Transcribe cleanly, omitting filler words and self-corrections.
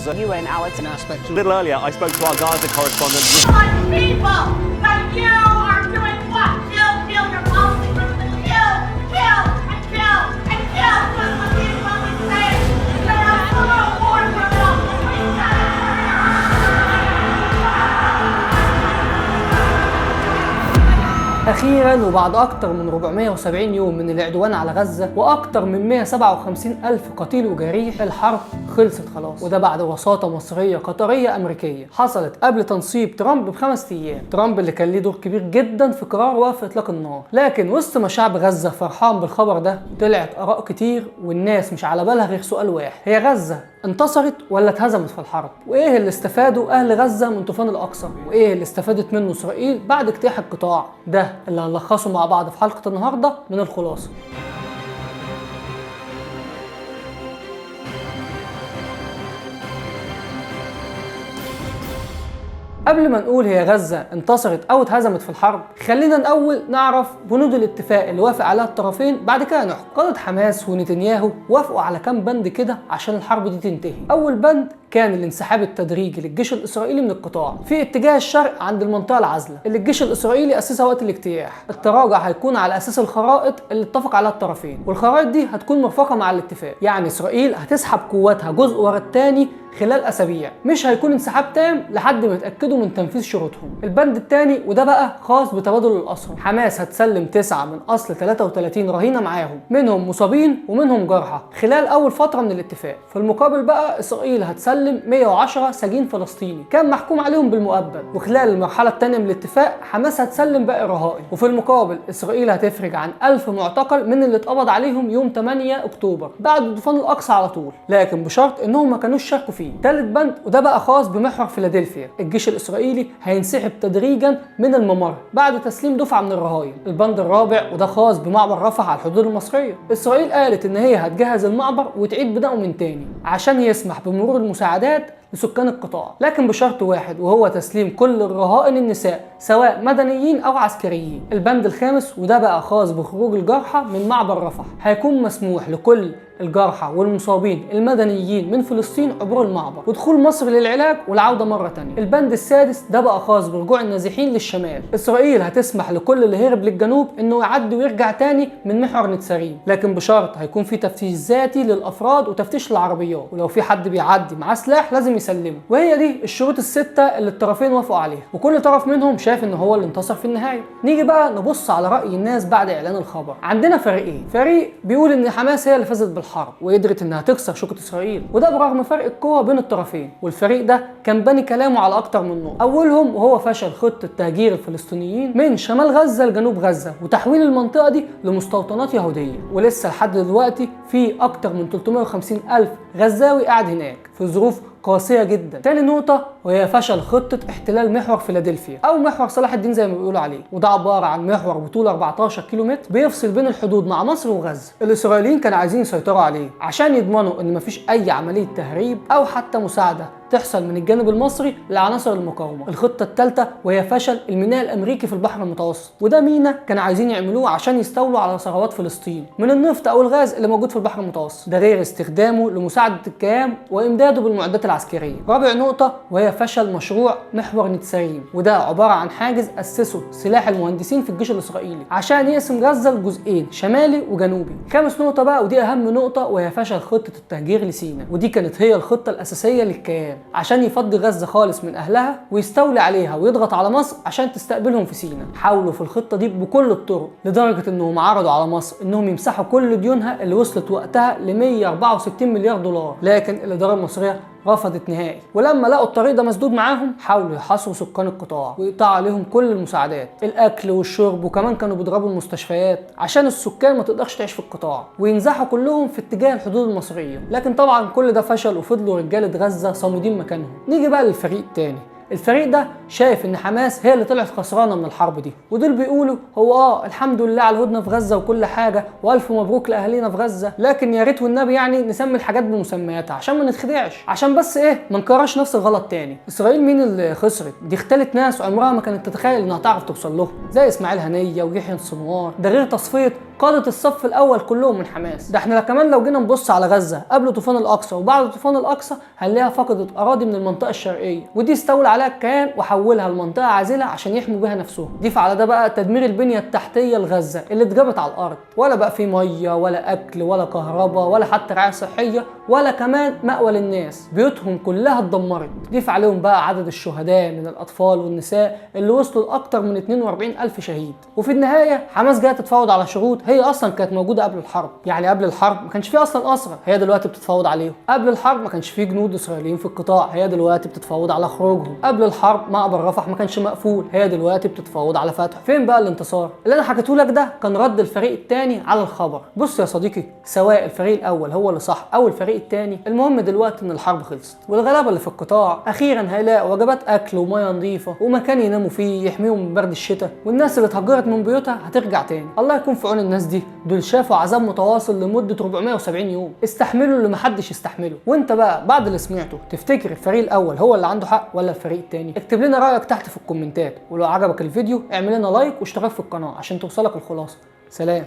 Gaza. UN, Alex. An aspect. A little earlier, I spoke to our Gaza correspondent. Like people, but you are doing what? Kill your policy groups, kill, and kill. That's what people would say. You're a total war criminal. أخيراً وبعد أكتر من 470 يوم من العدوان على غزة وأكتر من 157 ألف قتيل وجريح، الحرب خلصت خلاص، وده بعد وساطة مصرية قطرية أمريكية حصلت قبل تنصيب ترامب ب5 أيام. ترامب اللي كان ليه دور كبير جدا في قرار وقف إطلاق النار، لكن وسط ما شعب غزة فرحان بالخبر ده طلعت آراء كتير والناس مش على بالها غير سؤال واحد: هي غزة انتصرت ولا اتهزمت في الحرب؟ وايه اللي استفادوا اهل غزة من طوفان الاقصى؟ وايه اللي استفادت منه اسرائيل بعد اجتياح القطاع؟ ده اللي هنلخصه مع بعض في حلقة النهاردة من الخلاصة. قبل ما نقول هي غزة انتصرت أو اتهزمت في الحرب، خلينا الأول نعرف بنود الاتفاق اللي وافق عليها الطرفين، بعد كده نحكم. قادة حماس ونتنياهو وافقوا على كام بند كده عشان الحرب دي تنتهي. أول بند كان الانسحاب التدريجي للجيش الإسرائيلي من القطاع في اتجاه الشرق عند المنطقة العازلة اللي الجيش الإسرائيلي أسسها وقت الاجتياح. التراجع هيكون على أساس الخرائط اللي اتفق عليها الطرفين، والخرائط دي هتكون مرفقة مع الاتفاق، يعني إسرائيل هتسحب قواتها جزء ورا التاني خلال أسابيع، مش هيكون انسحاب تام لحد ما يتأكدوا من تنفيذ شروطهم. البند الثاني وده بقى خاص بتبادل الأسرى، حماس هتسلم 9 من أصل 33 رهينة معاهم، منهم مصابين ومنهم جرحى خلال أول فترة من الاتفاق. في المقابل بقى إسرائيل هتسلم 110 سجين فلسطيني كان محكوم عليهم بالمؤبد، وخلال المرحلة الثانية من الاتفاق حماس هتسلم باقي الرهائن. وفي المقابل إسرائيل هتفرج عن 1000 معتقل من اللي اتقبض عليهم يوم 8 أكتوبر بعد طوفان الأقصى على طول، لكن بشرط إنهم ما كانوش شاركوا فيه. ثالث بند وده بقى خاص بمحور فيلادلفيا، الجيش الإسرائيلي هينسحب تدريجا من الممر بعد تسليم دفعة من الرهائن. البند الرابع وده خاص بمعبر رفح على الحدود المصرية، إسرائيل قالت إن هي هتجهز المعبر وتعيد بناؤه من تاني عشان يسمح بمرور المساعدات لسكان القطاع، لكن بشرط واحد وهو تسليم كل الرهائن النساء سواء مدنيين او عسكريين. البند الخامس وده بقى خاص بخروج الجرحى من معبر رفح، هيكون مسموح لكل الجرحى والمصابين المدنيين من فلسطين عبور المعبر ودخول مصر للعلاج والعودة مرة تانية. البند السادس ده بقى خاص برجوع النازحين للشمال، إسرائيل هتسمح لكل اللي هرب للجنوب إنه يعدي ويرجع تاني من محور نتساريم، لكن بشرط هيكون في تفتيش ذاتي للأفراد وتفتيش للعربيات، ولو في حد بيعدي معاه سلاح لازم يسلمه. وهي دي الشروط الستة اللي الطرفين وافقوا عليها، وكل طرف منهم شايف إن هو اللي انتصر في النهاية. نيجي بقى نبص على رأي الناس بعد إعلان الخبر. عندنا فريقين، فريق بيقول إن حماس هي اللي فازت بالحرب وقدرت انها تكسر شوكة اسرائيل، وده برغم فرق القوة بين الطرفين، والفريق ده كان باني كلامه على اكتر من نقطة. اولهم وهو فشل خطة تهجير الفلسطينيين من شمال غزة لجنوب غزة وتحويل المنطقة دي لمستوطنات يهودية، ولسه لحد دلوقتي في اكتر من 350 ألف غزاوي قاعد هناك في ظروف قاسية جدا. تاني نقطة وهي فشل خطة احتلال محور فيلادلفيا او محور صلاح الدين زي ما بيقولوا عليه، وده عبارة عن محور بطول 14 كيلومتر بيفصل بين الحدود مع مصر وغزة. الاسرائيليين كانوا عايزين يسيطروا عليه عشان يضمنوا ان مفيش اي عملية تهريب او حتى مساعدة تحصل من الجانب المصري لعناصر المقاومة. الخطة الثالثة وهي فشل الميناء الامريكي في البحر المتوسط، وده ميناء كانوا عايزين يعملوه عشان يستولوا على ثروات فلسطين من النفط او الغاز اللي موجود في البحر المتوسط، ده غير استخدامه لمساعدة الكيان وامداده بالمعدات العسكرية. رابع نقطة وهي فشل مشروع محور نتساريم، وده عبارة عن حاجز أسسه سلاح المهندسين في الجيش الإسرائيلي عشان يقسم غزة لجزئين شمالي وجنوبي. خامس نقطة بقى ودي أهم نقطة وهي فشل خطة التهجير لسيناء، ودي كانت هي الخطة الأساسية للكيان عشان يفضي غزة خالص من أهلها ويستولي عليها ويضغط على مصر عشان تستقبلهم في سيناء. حاولوا في الخطة دي بكل الطرق لدرجة إنهم عرضوا على مصر إنهم يمسحوا كل ديونها اللي وصلت وقتها ل 164 مليار دولار، لكن الإدارة المصرية رفضت نهائي. ولما لقوا الطريق ده مسدود معاهم حاولوا يحاصروا سكان القطاع ويقطعوا عليهم كل المساعدات، الاكل والشرب، وكمان كانوا بيضربوا المستشفيات عشان السكان ما تقدرش تعيش في القطاع، وينزحوا كلهم في اتجاه الحدود المصريه. لكن طبعا كل ده فشل وفضلوا رجاله غزه صامدين مكانهم. نيجي بقى للفريق الثاني. الفريق ده شايف ان حماس هي اللي طلعت خسرانه من الحرب دي، ودول بيقولوا هو الحمد لله على الهدنه في غزه وكل حاجه، والف مبروك لاهالينا في غزه، لكن يا ريت والنبي يعني نسمي الحاجات بمسمياتها عشان ما نتخدعش، عشان بس ما نكررش نفس الغلط تاني. اسرائيل مين اللي خسرت؟ دي اختلت ناس عمرها ما كانت تتخيل انها تعرف توصل لهم، زي اسماعيل هنيه ويحيى السنوار، ده غير تصفيه قادة الصف الاول كلهم من حماس. ده احنا كمان لو جينا نبص على غزة قبل طوفان الاقصى وبعد طوفان الاقصى هنلاقيها فقدت اراضي من المنطقة الشرقية، ودي استولى عليها الكيان وحولها لمنطقة عازلة عشان يحموا بها نفسهم. ضيف على ده بقى تدمير البنية التحتية لغزة اللي اتجابت على الارض، ولا بقى في مية ولا اكل ولا كهرباء ولا حتى رعاية صحية ولا كمان مأوى للناس، بيوتهم كلها اتدمرت. ضيف عليهم بقى عدد الشهداء من الاطفال والنساء اللي وصلوا لاكتر من 42,000 شهيد. وفي النهاية حماس جايه تتفاوض على شروط هي اصلا كانت موجودة قبل الحرب. يعني قبل الحرب ما كانش فيه اصلا اسرى، هي دلوقتي بتتفاوض عليهم. قبل الحرب ما كانش فيه جنود اسرائيليين في القطاع، هي دلوقتي بتتفاوض على خروجهم. قبل الحرب معبر رفح ما كانش مقفول، هي دلوقتي بتتفاوض على فتحه. فين بقى الانتصار؟ اللي انا حكيته لك ده كان رد الفريق الثاني على الخبر. بص يا صديقي، سواء الفريق الاول هو اللي صح او الفريق الثاني، المهم دلوقتي ان الحرب خلصت، والغلابه اللي في القطاع اخيرا هيلاقوا وجبات اكل وميه نظيفه ومكان يناموا فيه يحميهم من برد الشتاء، والناس اللي اتهجرت من بيوتها هترجع تاني. الله يكون في عون الناس دي، دول شافوا عذاب متواصل لمده 470 يوم، استحملوا اللي محدش يستحمله. وانت بقى بعد اللي سمعته تفتكر الفريق الاول هو اللي عنده حق ولا الفريق الثاني؟ اكتب لنا رايك تحت في الكومنتات، ولو عجبك الفيديو اعمل لنا لايك واشتراك في القناه عشان توصلك الخلاصه. سلام.